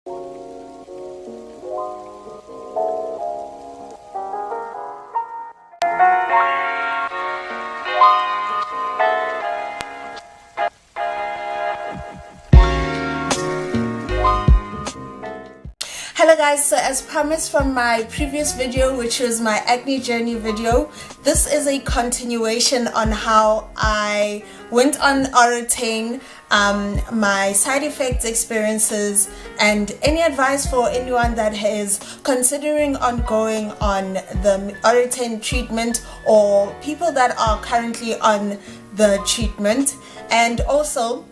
Hello guys, so as promised from my previous video, which was my acne journey video, this is a continuation on how I went on Oratane, my side effects, experiences, and any advice for anyone that is considering on going on the Oratane treatment, or people that are currently on the treatment. And also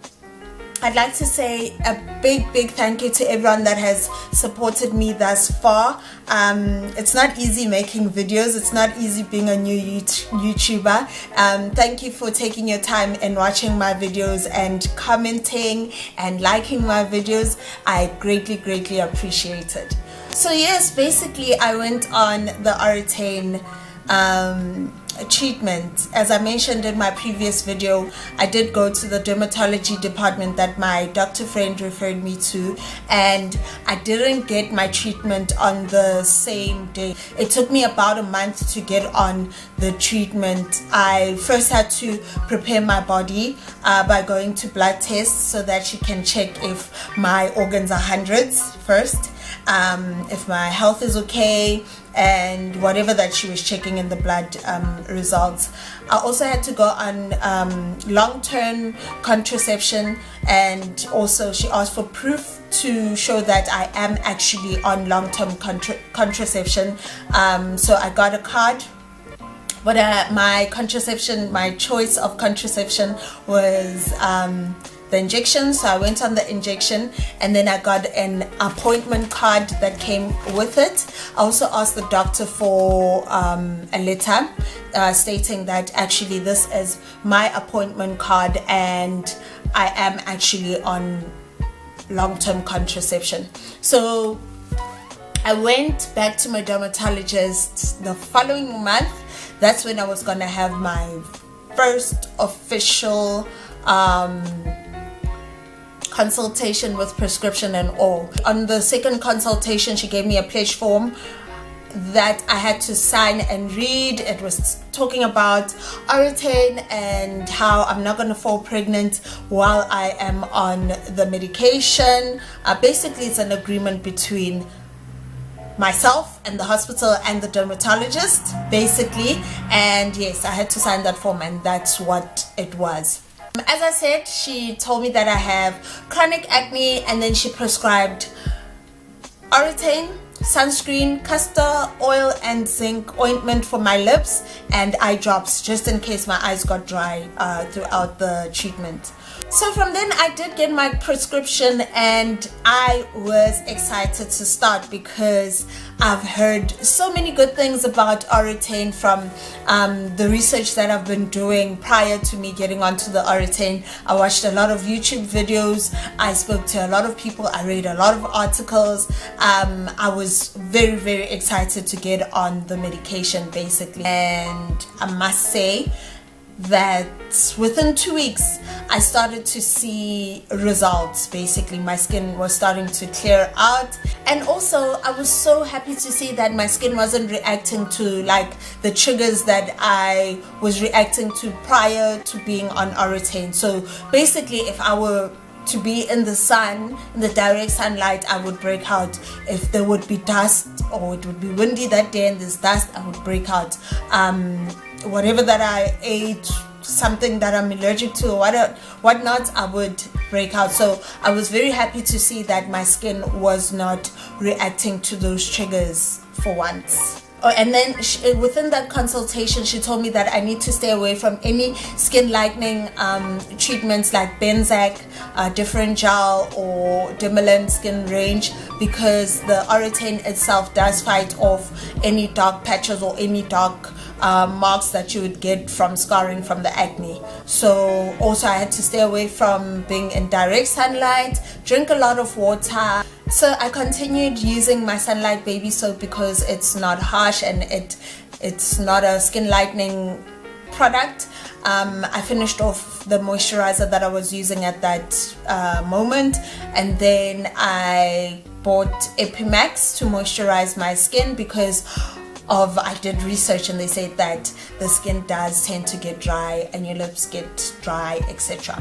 I'd like to say a big thank you to everyone that has supported me thus far. It's not easy making videos, it's not easy being a new YouTuber. Thank you for taking your time and watching my videos and commenting and liking my videos. I greatly appreciate it. So yes, basically I went on the Oratane treatment. As I mentioned in my previous video, I did go to the dermatology department that my doctor friend referred me to, and I didn't get my treatment on the same day. It took me about a month to get on the treatment. I first had to prepare my body by going to blood tests so that she can check if my organs are hundreds first, if my health is okay, and whatever that she was checking in the blood results. I also had to go on long-term contraception, and also she asked for proof to show that I am actually on long-term contraception. So I got a card, but my choice of contraception was the injection. So I went on the injection, and then I got an appointment card that came with it. I also asked the doctor for a letter stating that actually this is my appointment card and I am actually on long-term contraception. So I went back to my dermatologist the following month. That's when I was gonna have my first official consultation with prescription and all. On the second consultation, she gave me a pledge form that I had to sign and read. It was talking about Oratane and how I'm not going to fall pregnant while I am on the medication. Basically, it's an agreement between myself and the hospital and the dermatologist, basically. And yes, I had to sign that form, and that's what it was. As I said, she told me that I have chronic acne, and then she prescribed Oratane, sunscreen, castor oil, and zinc ointment for my lips, and eye drops just in case my eyes got dry throughout the treatment. So from then I did get my prescription, and I was excited to start because I've heard so many good things about Oratane from the research that I've been doing prior to me getting onto the Oratane. I watched a lot of YouTube videos, I spoke to a lot of people, I read a lot of articles. I was very excited to get on the medication basically, and I must say that within 2 weeks I started to see results. Basically my skin was starting to clear out, and also I was so happy to see that my skin wasn't reacting to like the triggers that I was reacting to prior to being on Oratane. So basically, if I were to be in the sun, in the direct sunlight, I would break out. If there would be dust or it would be windy that day and there's dust, I would break out. Whatever that I ate, something that I'm allergic to or whatnot, I would break out. So I was very happy to see that my skin was not reacting to those triggers for once. Oh, and then within that consultation, she told me that I need to stay away from any skin lightening treatments like Benzac, Different Gel, or Dermalin Skin Range, because the Oratane itself does fight off any dark patches or any dark marks that you would get from scarring from the acne. So also I had to stay away from being in direct sunlight, drink a lot of water. So I continued using my Sunlight baby soap because it's not harsh and it's not a skin lightening product. I finished off the moisturizer that I was using at that moment, and then I bought Epimax to moisturize my skin because I did research and they said that the skin does tend to get dry and your lips get dry, etc.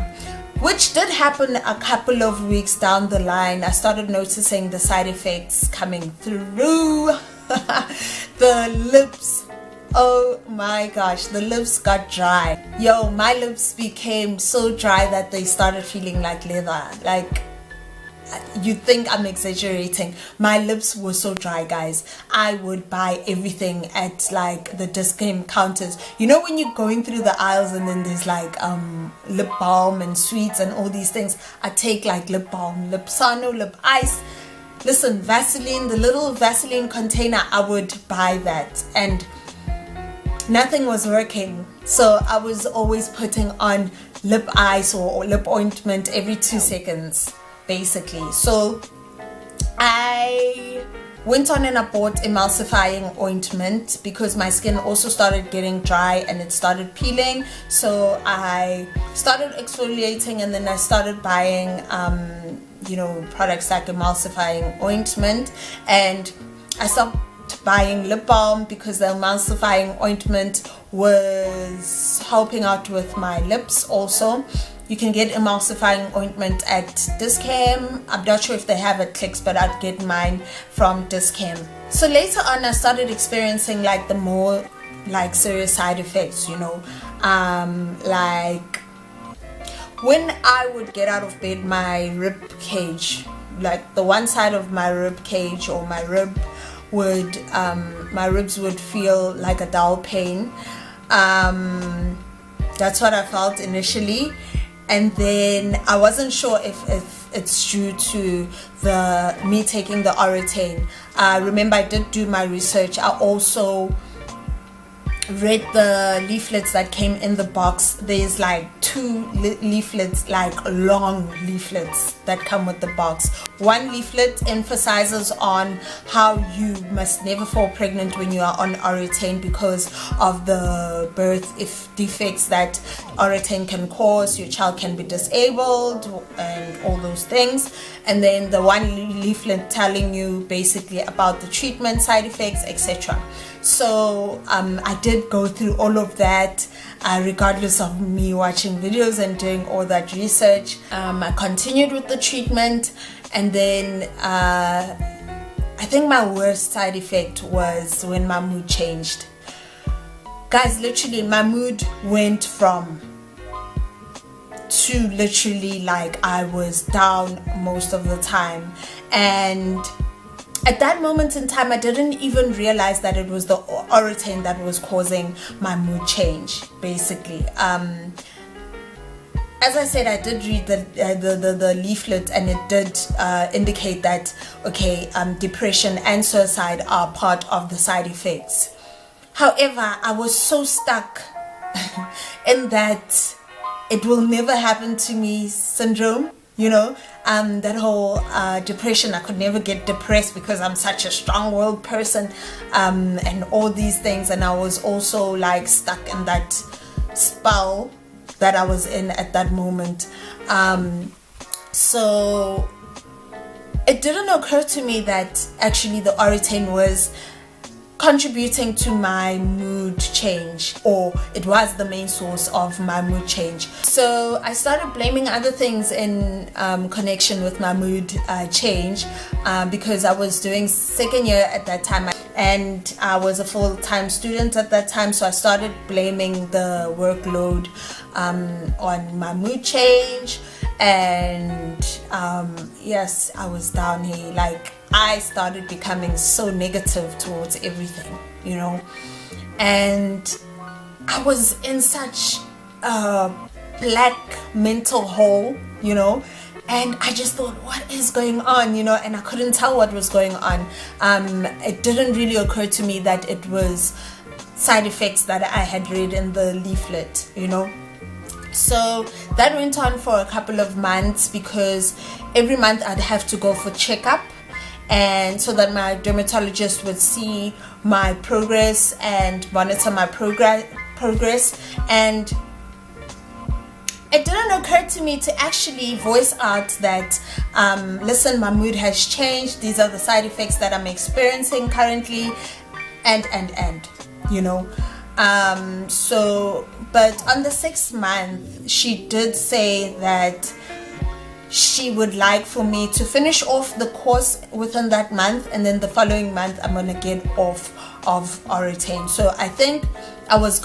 Which did happen a couple of weeks down the line. I started noticing the side effects coming through. The lips, oh my gosh, the lips got dry. Yo, my lips became so dry that they started feeling like leather. Like, you think I'm exaggerating. My lips were so dry, guys. I would buy everything at like the discount counters. You know when you're going through the aisles and then there's like lip balm and sweets and all these things. I take like lip balm, lip sano, lip ice. Listen, Vaseline, the little Vaseline container, I would buy that and nothing was working. So I was always putting on lip ice or lip ointment every 2 seconds. Basically. So I went on and I bought emulsifying ointment because my skin also started getting dry and it started peeling. So I started exfoliating and then I started buying you know, products like emulsifying ointment, and I stopped buying lip balm because the emulsifying ointment was helping out with my lips also. You can get emulsifying ointment at Discam. I'm not sure if they have at Clicks, but I'd get mine from Discam. So later on, I started experiencing like the more like serious side effects, you know, like when I would get out of bed, my rib cage, like the one side of my rib cage or my rib would, my ribs would feel like a dull pain. That's what I felt initially. And then I wasn't sure if it's due to me taking the Oratane. Remember, I did do my research. I also read the leaflets that came in the box. There's like 2 leaflets, like long leaflets that come with the box. One leaflet emphasizes on how you must never fall pregnant when you are on Oratane because of the birth defects that Oratane can cause. Your child can be disabled and all those things. And then the one leaflet telling you basically about the treatment, side effects, etc. So I did go through all of that regardless of me watching videos and doing all that research. I continued with the treatment, and then I think my worst side effect was when my mood changed. Guys, literally my mood went from to literally like I was down most of the time, and at that moment in time I didn't even realize that it was the Oratane that was causing my mood change basically. As I said, I did read the leaflet, and it did indicate that okay, depression and suicide are part of the side effects. However, I was so stuck in that it will never happen to me syndrome, you know, that whole depression. I could never get depressed because I'm such a strong-willed person, and all these things. And I was also like stuck in that spell that I was in at that moment. So it didn't occur to me that actually the Oratane was contributing to my mood change, or it was the main source of my mood change. So I started blaming other things in connection with my mood change, because I was doing second year at that time and I was a full-time student at that time. So I started blaming the workload on my mood change, and yes, I was down here. Like, I started becoming so negative towards everything, you know, and I was in such a black mental hole, you know, and I just thought, what is going on, you know, and I couldn't tell what was going on. It didn't really occur to me that it was side effects that I had read in the leaflet, you know. So that went on for a couple of months, because every month I'd have to go for checkup, and so that my dermatologist would see my progress and monitor my progress. And it didn't occur to me to actually voice out that, listen, my mood has changed. These are the side effects that I'm experiencing currently, and you know. So, but on the 6th month, she did say that she would like for me to finish off the course within that month, and then the following month I'm gonna get off of Oratane. So I think I was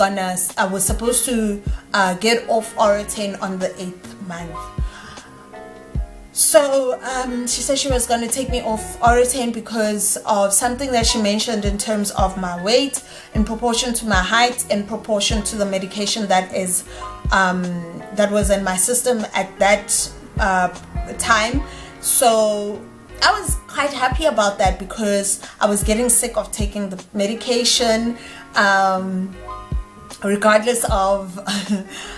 supposed to get off Oratane on the 8th month. So she said she was going to take me off Oratane because of something that she mentioned in terms of my weight in proportion to my height, in proportion to the medication that was in my system at that time. So I was quite happy about that because I was getting sick of taking the medication, regardless of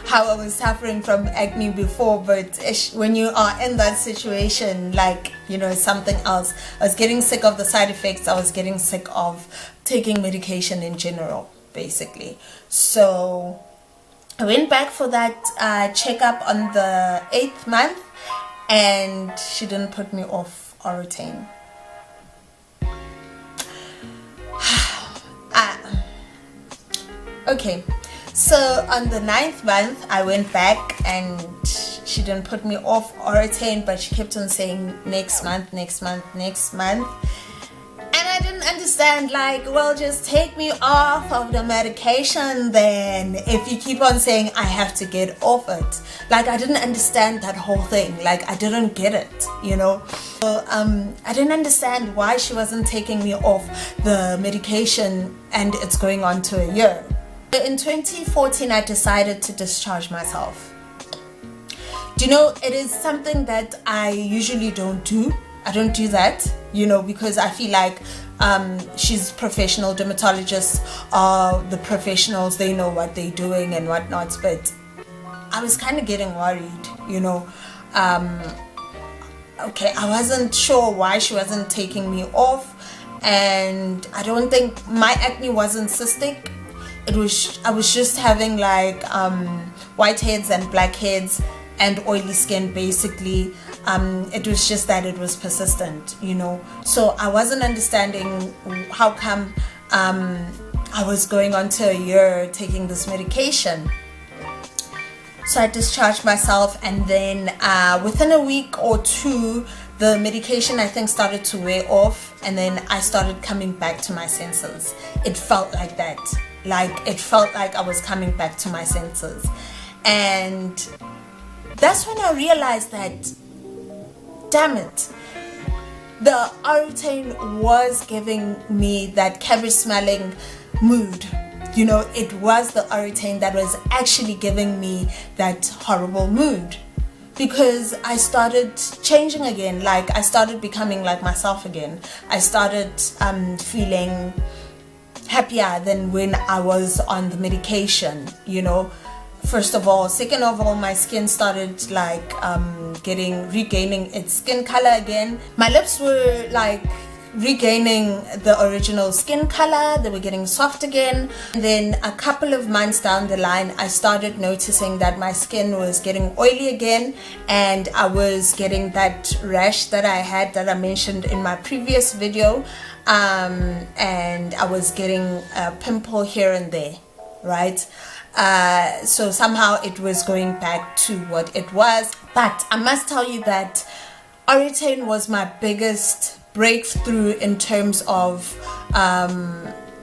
how I was suffering from acne before. But when you are in that situation, like, you know, something else. I was getting sick of the side effects. I was getting sick of taking medication in general, basically. So I went back for that checkup on the 8th month, and she didn't put me off Oratane. Okay, so on the 9th month I went back, and she didn't put me off Oratane, but she kept on saying next month, next month, next month. And I didn't understand, like, well, just take me off of the medication then, if you keep on saying I have to get off it. Like, I didn't understand that whole thing. Like, I didn't get it, you know. So I didn't understand why she wasn't taking me off the medication, and it's going on to a year. In 2014 I decided to discharge myself. Do you know, it is something that I usually don't do. I don't do that, you know, because I feel like she's professional. Dermatologists are the professionals, they know what they're doing and whatnot. But I was kind of getting worried, you know. Okay, I wasn't sure why she wasn't taking me off, and I don't think my acne wasn't cystic. I was just having like whiteheads and blackheads and oily skin, basically. It was just that it was persistent, you know. So I wasn't understanding how come I was going on to a year taking this medication. So I discharged myself, and then within a week or two the medication, I think, started to wear off, and then I started coming back to my senses. It felt like that. Like, it felt like I was coming back to my senses. And that's when I realized that, damn it, the Oratane was giving me that cabbage smelling mood. You know, it was the Oratane that was actually giving me that horrible mood, because I started changing again. Like, I started becoming like myself again. I started feeling happier than when I was on the medication, you know. First of all. Second of all, my skin started like regaining its skin color again. My lips were like regaining the original skin color. They were getting soft again. And then a couple of months down the line, I started noticing that my skin was getting oily again, and I was getting that rash that I had, that I mentioned in my previous video, and I was getting a pimple here and there, right? So somehow it was going back to what it was. But I must tell you that Oratane was my biggest breakthrough in terms of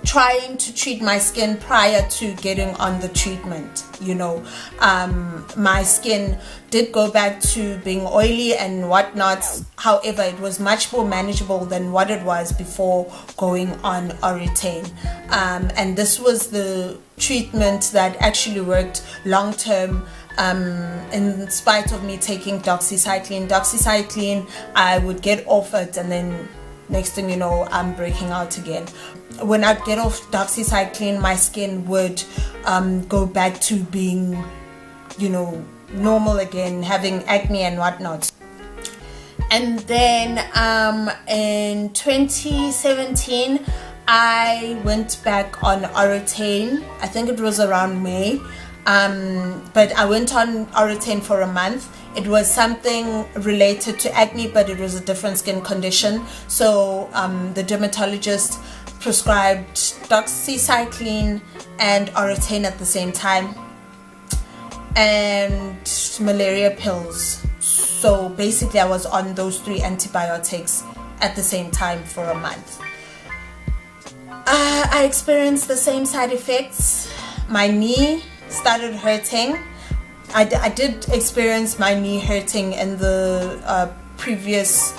trying to treat my skin prior to getting on the treatment. You know, my skin did go back to being oily and whatnot. However, it was much more manageable than what it was before going on Oratane. And this was the treatment that actually worked long term. In spite of me taking doxycycline, I would get off it, and then next thing you know, I'm breaking out again. When I get off doxycycline, my skin would go back to being, you know, normal again, having acne and whatnot. And then in 2017, I went back on Oratane. I think it was around May. but I went on Oratane for a month. It was something related to acne, but it was a different skin condition. So the dermatologist prescribed doxycycline and Oratane at the same time, and malaria pills. So basically I was on those 3 antibiotics at the same time for a month. I experienced the same side effects. My knee started hurting. I did experience my knee hurting in the previous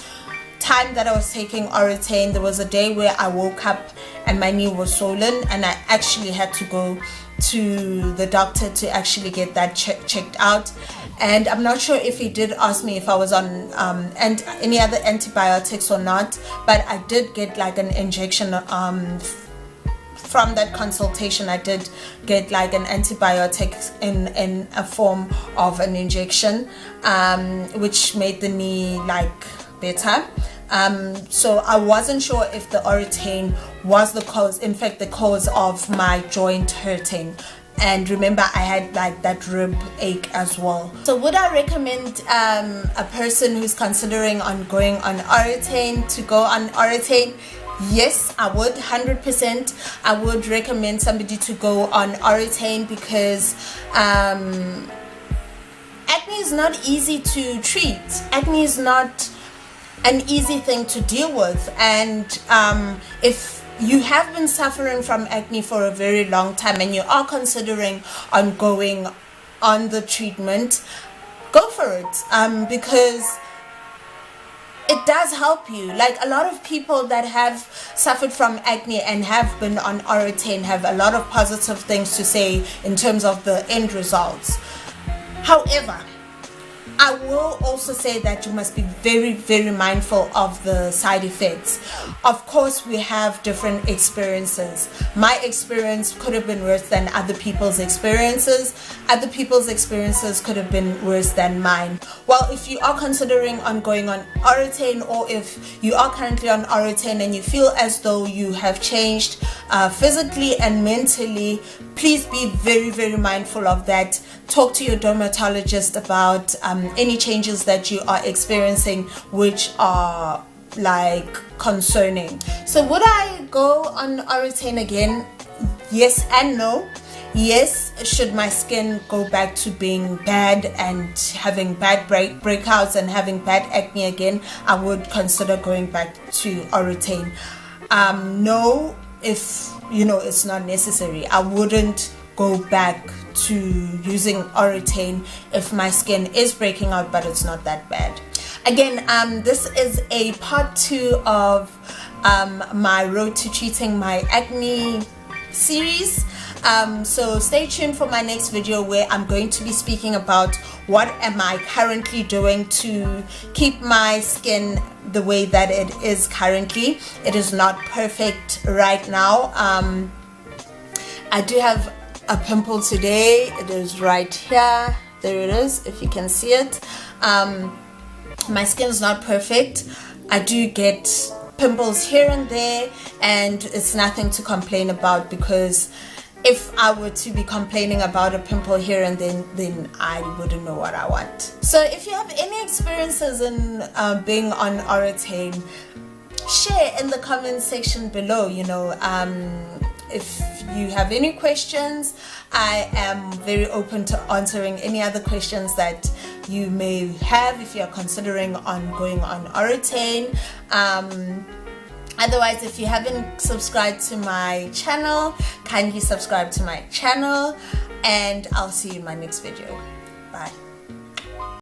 time that I was taking Oratane. There was a day where I woke up and my knee was swollen, and I actually had to go to the doctor to actually get that checked out. And I'm not sure if he did ask me if I was on and any other antibiotics or not, but I did get like an injection from that consultation. I did get like an antibiotic in a form of an injection, which made the knee like better. So I wasn't sure if the Oratane was the cause, in fact the cause of my joint hurting. And remember, I had like that rib ache as well. So would I recommend a person who's considering on going on Oratane to go on Oratane? Yes, I would, 100%. I would recommend somebody to go on Oratane because acne is not easy to treat. Acne is not an easy thing to deal with, and if you have been suffering from acne for a very long time and you are considering on going on the treatment, go for it, because it does help you. Like a lot of people that have suffered from acne and have been on Oratane have a lot of positive things to say in terms of the end results. However, I will also say that you must be very, very mindful of the side effects. Of course, we have different experiences. My experience could have been worse than other people's experiences. Other people's experiences could have been worse than mine. Well, if you are considering on going on Oratane, or if you are currently on Oratane and you feel as though you have changed physically and mentally, please be very, very mindful of that. Talk to your dermatologist about any changes that you are experiencing which are like concerning. So would I go on Oratane again? Yes and no. Yes, should my skin go back to being bad and having bad breakouts and having bad acne again, I would consider going back to Oratane. No, if you know it's not necessary. I wouldn't go back to using Oratane if my skin is breaking out but it's not that bad. Again, this is a part 2 of my road to treating my acne series. So stay tuned for my next video where I'm going to be speaking about what am I currently doing to keep my skin the way that it is currently. It is not perfect right now. I do have a pimple today. It is right here. There it is, if you can see it. My skin is not perfect. I do get pimples here and there, and it's nothing to complain about, because if I were to be complaining about a pimple here and then I wouldn't know what I want. So if you have any experiences in being on Oratane, share in the comment section below. You know, if you have any questions, I am very open to answering any other questions that you may have if you are considering on going on Oratane. Otherwise, if you haven't subscribed to my channel, kindly subscribe to my channel, and I'll see you in my next video. Bye.